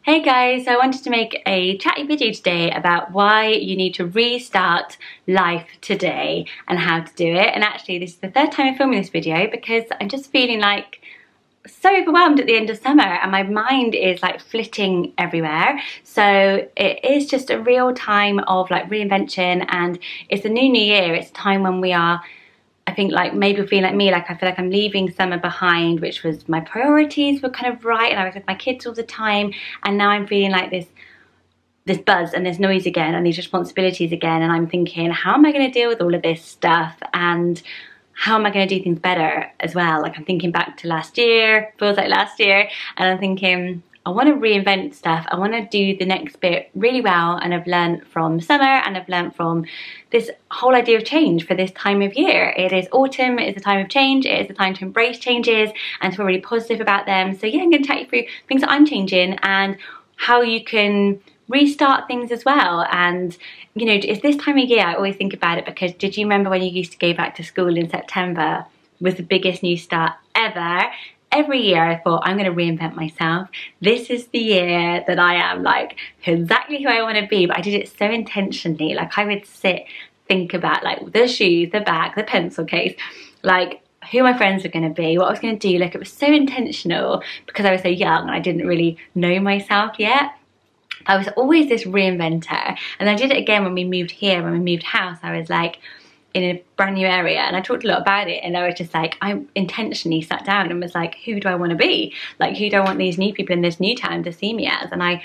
Hey guys, so I wanted to make a chatty video today about why you need to restart life today and how to do it. And actually this is the third time I'm filming this video because I'm just feeling like so overwhelmed at the end of summer and my mind is like flitting everywhere. So it is just a real time of like reinvention, and it's a new year. It's a time when we are, I think, like maybe you're feeling like me, like I feel like I'm leaving summer behind, which was my priorities were kind of right and I was with my kids all the time, and now I'm feeling like this buzz and this noise again and these responsibilities again, and I'm thinking, how am I going to deal with all of this stuff and how am I going to do things better as well? Like I'm thinking back to last year, feels like last year, and I'm thinking I want to reinvent stuff. I want to do the next bit really well, and I've learned from summer and I've learned from this whole idea of change for this time of year. It is autumn, it is a time of change, it is a time to embrace changes and to feel really positive about them. So yeah, I'm going to take you through things that I'm changing and how you can restart things as well. And you know, it's this time of year I always think about it, because did you remember when you used to go back to school in September was the biggest new start ever? Every year I thought, I'm going to reinvent myself. This is the year that I am like exactly who I want to be. But I did it so intentionally. Like I would sit, think about like the shoes, the bag, the pencil case, like who my friends were going to be, what I was going to do. Like it was so intentional because I was so young and I didn't really know myself yet. I was always this reinventor, and I did it again when we moved here, when we moved house. I was like in a brand new area and I talked a lot about it, and I was just like, I intentionally sat down and was like, who do I want to be? Like who do I want these new people in this new town to see me as? And I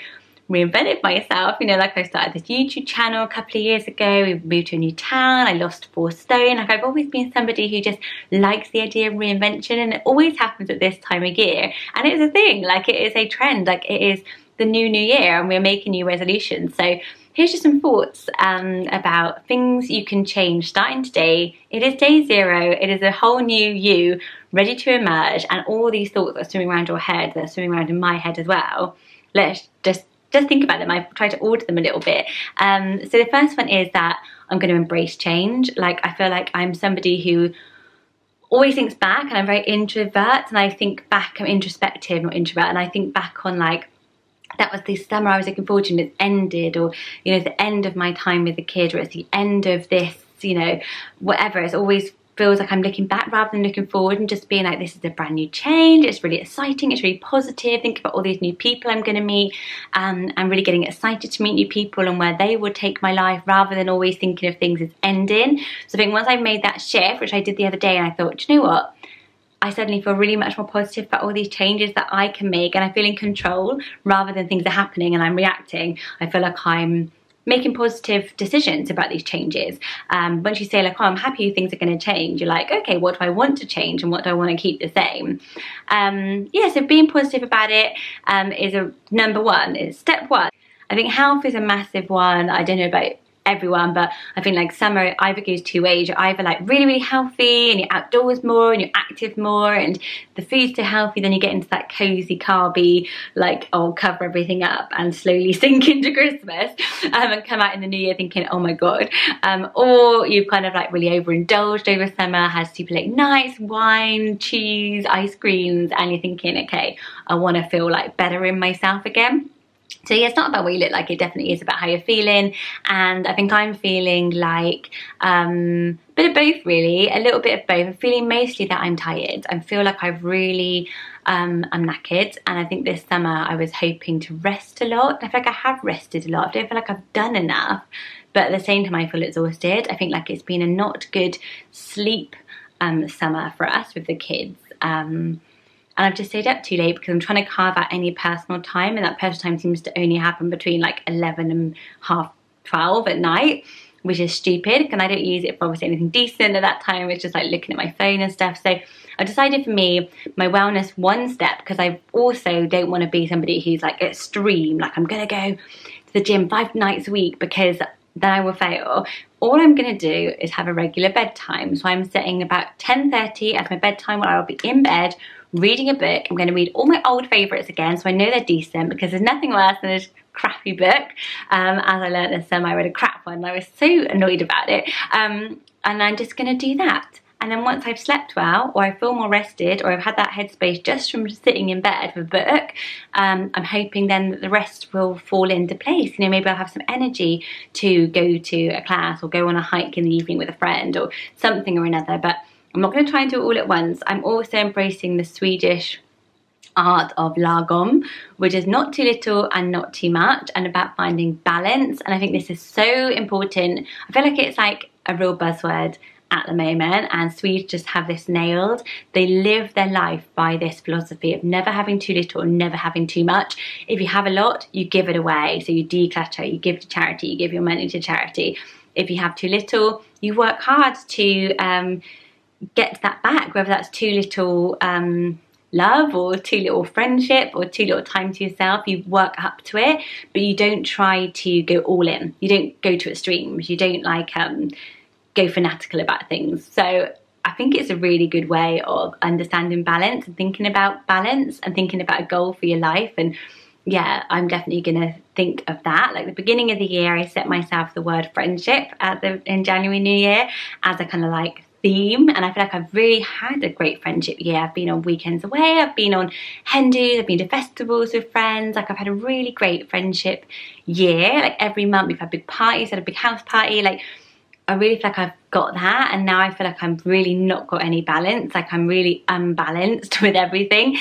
reinvented myself, you know, like I started this YouTube channel a couple of years ago, we moved to a new town, I lost 4 stone. Like I've always been somebody who just likes the idea of reinvention, and it always happens at this time of year. And it's a thing, like it is a trend, like it is the new year and we're making new resolutions. So here's just some thoughts about things you can change starting today. It is day 0, it is a whole new you ready to emerge, and all these thoughts that are swimming around your head, that are swimming around in my head as well, let's just think about them. I've tried to order them a little bit. So the first one is that I'm going to embrace change. Like I feel like I'm somebody who always thinks back, and I'm very introvert, and I think back, I'm introspective, not introvert, and I think back on like, that was the summer I was looking forward to and it's ended, or you know, it's the end of my time with the kid, or it's the end of this, you know, whatever. It always feels like I'm looking back rather than looking forward, and just being like, this is a brand new change, it's really exciting, it's really positive, think about all these new people I'm going to meet. I'm really getting excited to meet new people and where they would take my life, rather than always thinking of things as ending. So I think once I made that shift, which I did the other day, and I thought, do you know what, I suddenly feel really much more positive about all these changes that I can make, and I feel in control rather than things are happening and I'm reacting. I feel like I'm making positive decisions about these changes. Once you say like, oh, I'm happy things are going to change, you're like, okay, what do I want to change and what do I want to keep the same? Yeah, so being positive about it is number one, is step one. I think health is a massive one. I don't know about everyone, but I think like summer either goes 2 ways. You're either like really healthy and you're outdoors more and you're active more and the food's so healthy, then you get into that cozy carby, like I'll cover everything up and slowly sink into Christmas and come out in the new year thinking, oh my god. Or you've kind of like really overindulged over summer, had super late nights, wine, cheese, ice creams, and you're thinking, okay, I want to feel like better in myself again. So yeah, it's not about what you look like, it definitely is about how you're feeling. And I think I'm feeling like a bit of both really, a little bit of both. I'm feeling mostly that I'm tired. I feel like I've really, I'm knackered, and I think this summer I was hoping to rest a lot. I feel like I have rested a lot, I don't feel like I've done enough, but at the same time I feel exhausted. I think like it's been a not good sleep summer for us with the kids. And I've just stayed up too late because I'm trying to carve out any personal time, and that personal time seems to only happen between like 11 and half 12 at night, which is stupid, and I don't use it for obviously anything decent at that time. It's just like looking at my phone and stuff. So I decided for me, my wellness one step, because I also don't want to be somebody who's like extreme, like I'm gonna go to the gym 5 nights a week, because then I will fail. All I'm going to do is have a regular bedtime. So I'm setting about 10:30 as my bedtime, where I'll be in bed reading a book. I'm going to read all my old favourites again, so I know they're decent, because there's nothing worse than a crappy book. As I learned this summer, I read a crap one and I was so annoyed about it. And I'm just going to do that. And then once I've slept well, or I feel more rested, or I've had that headspace just from sitting in bed with a book, I'm hoping then that the rest will fall into place. You know, maybe I'll have some energy to go to a class or go on a hike in the evening with a friend or something or another. But I'm not going to try and do it all at once. I'm also embracing the Swedish art of Lagom, which is not too little and not too much, and about finding balance. And I think this is so important. I feel like it's like a real buzzword at the moment, and Swedes just have this nailed. They live their life by this philosophy of never having too little or never having too much. If you have a lot, you give it away. So you declutter, you give to charity, you give your money to charity. If you have too little, you work hard to get that back, whether that's too little love or too little friendship or too little time to yourself. You work up to it, but you don't try to go all in. You don't go to extremes. You don't like go fanatical about things. So I think it's a really good way of understanding balance and thinking about balance and thinking about a goal for your life. And yeah, I'm definitely gonna think of that. Like the beginning of the year, I set myself the word friendship in January, New Year, as a kind of like theme, and I feel like I've really had a great friendship year. I've been on weekends away, I've been on hen-dos, I've been to festivals with friends. Like I've had a really great friendship year. Like every month we've had big parties, had a big house party. Like I really feel like I've got that, and now I feel like I'm really not got any balance. Like I'm really unbalanced with everything.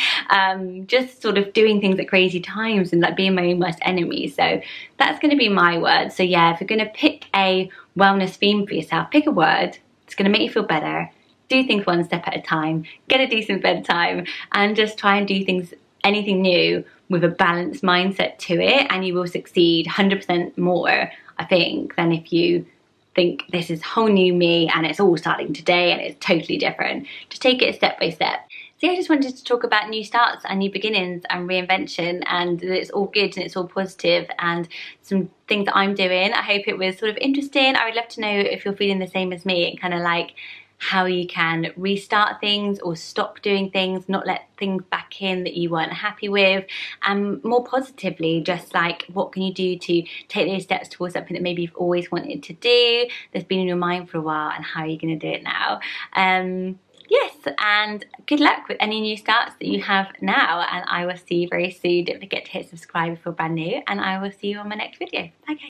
Just sort of doing things at crazy times and like being my own worst enemy. So that's going to be my word. So yeah, if you're going to pick a wellness theme for yourself, pick a word. It's going to make you feel better. Do things one step at a time. Get a decent bedtime and just try and do things, anything new, with a balanced mindset to it, and you will succeed 100% more, I think, than if you think this is whole new me and it's all starting today and it's totally different. Just take it step by step. So yeah, I just wanted to talk about new starts and new beginnings and reinvention, and that it's all good and it's all positive, and some things that I'm doing. I hope it was sort of interesting. I would love to know if you're feeling the same as me, and kind of like how you can restart things or stop doing things, not let things back in that you weren't happy with, and more positively, just like what can you do to take those steps towards something that maybe you've always wanted to do, that's been in your mind for a while, and how are you going to do it now? Yes, and good luck with any new starts that you have now, and I will see you very soon. Don't forget to hit subscribe if you're brand new, and I will see you on my next video. Bye guys.